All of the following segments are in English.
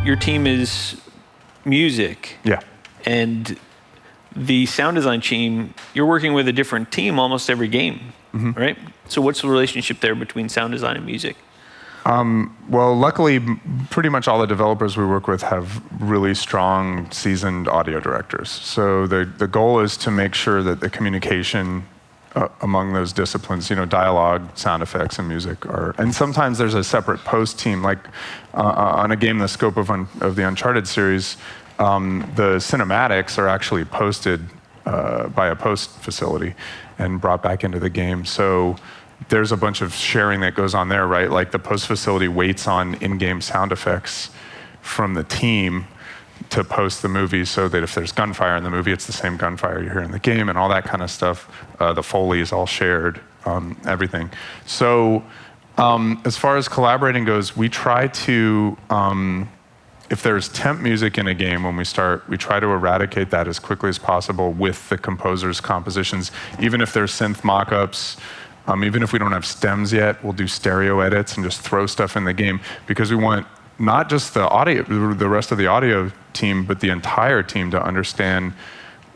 your team is music. Yeah. And the sound design team, you're working with a different team almost every game, right? So what's the relationship there between sound design and music? Well, luckily, pretty much all the developers we work with have really strong, seasoned audio directors. So the goal is to make sure that the communication among those disciplines, dialogue, sound effects, and music are. And sometimes there's a separate post team, like on a game the scope of the Uncharted series, the cinematics are actually posted by a post facility and brought back into the game. So there's a bunch of sharing that goes on there, right? Like the post facility waits on in-game sound effects from the team to post the movie so that if there's gunfire in the movie, it's the same gunfire you hear in the game and all that kind of stuff. The foley is all shared, everything. So as far as collaborating goes, we try to, if there's temp music in a game when we start, we try to eradicate that as quickly as possible with the composer's compositions. Even if there's synth mock-ups, even if we don't have stems yet, we'll do stereo edits and just throw stuff in the game because we want not just the rest of the audio team, but the entire team to understand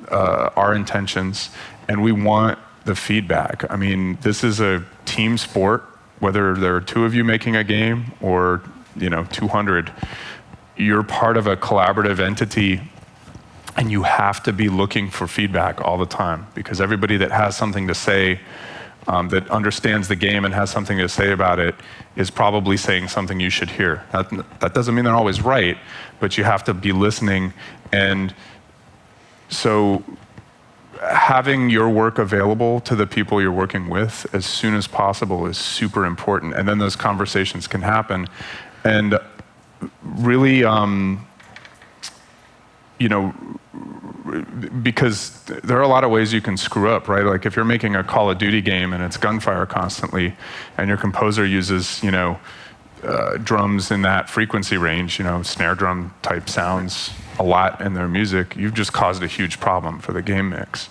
our intentions, and we want the feedback. I mean, this is a team sport, whether there are two of you making a game or 200. You're part of a collaborative entity, and you have to be looking for feedback all the time because everybody that has something to say, that understands the game and has something to say about it is probably saying something you should hear. That doesn't mean they're always right, but you have to be listening. And so having your work available to the people you're working with as soon as possible is super important. And then those conversations can happen. And really, because there are a lot of ways you can screw up, right? Like if you're making a Call of Duty game and it's gunfire constantly, and your composer uses, drums in that frequency range, snare drum type sounds a lot in their music, you've just caused a huge problem for the game mix.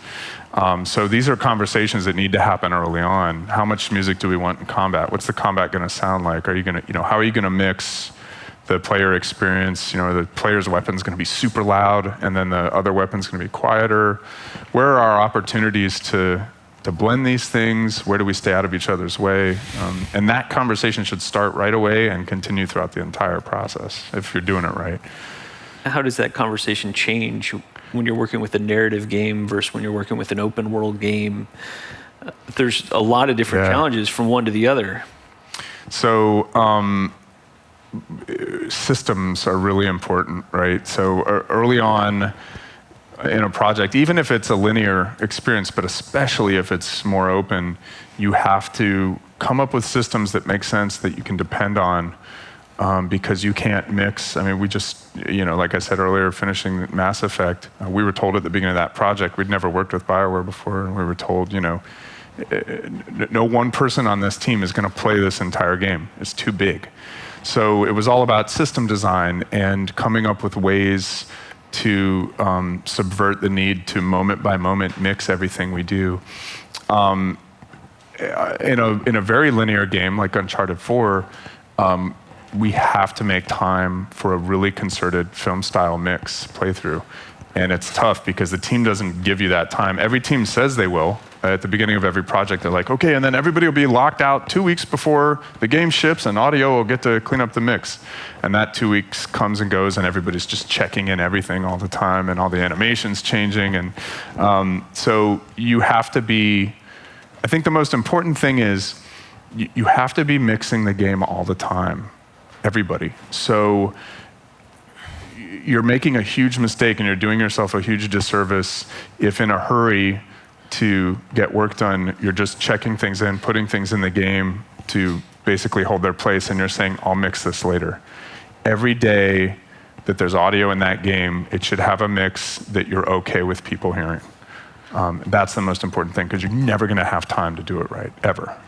So these are conversations that need to happen early on. How much music do we want in combat? What's the combat going to sound like? Are you going to, how are you going to mix the player experience? The player's weapon's going to be super loud, and then the other weapon's going to be quieter. Where are our opportunities to blend these things? Where do we stay out of each other's way? And that conversation should start right away and continue throughout the entire process if you're doing it right. How does that conversation change when you're working with a narrative game versus when you're working with an open world game? There's a lot of different challenges from one to the other. So systems are really important, right? So early on in a project, even if it's a linear experience, but especially if it's more open, you have to come up with systems that make sense, that you can depend on, because you can't mix. I mean, we just, like I said earlier, finishing Mass Effect, we were told at the beginning of that project, we'd never worked with BioWare before, and we were told, no one person on this team is going to play this entire game. It's too big. So it was all about system design and coming up with ways to subvert the need to moment by moment mix everything we do. In a very linear game like Uncharted 4, we have to make time for a really concerted film style mix playthrough. And it's tough because the team doesn't give you that time. Every team says they will. At the beginning of every project, they're like, okay, and then everybody will be locked out 2 weeks before the game ships and audio will get to clean up the mix. And that 2 weeks comes and goes and everybody's just checking in everything all the time and all the animations changing. And so you have to be, I think the most important thing is you have to be mixing the game all the time, everybody. So you're making a huge mistake and you're doing yourself a huge disservice if in a hurry to get work done, you're just checking things in, putting things in the game to basically hold their place, and you're saying, I'll mix this later. Every day that there's audio in that game, it should have a mix that you're okay with people hearing. That's the most important thing, because you're never going to have time to do it right, ever.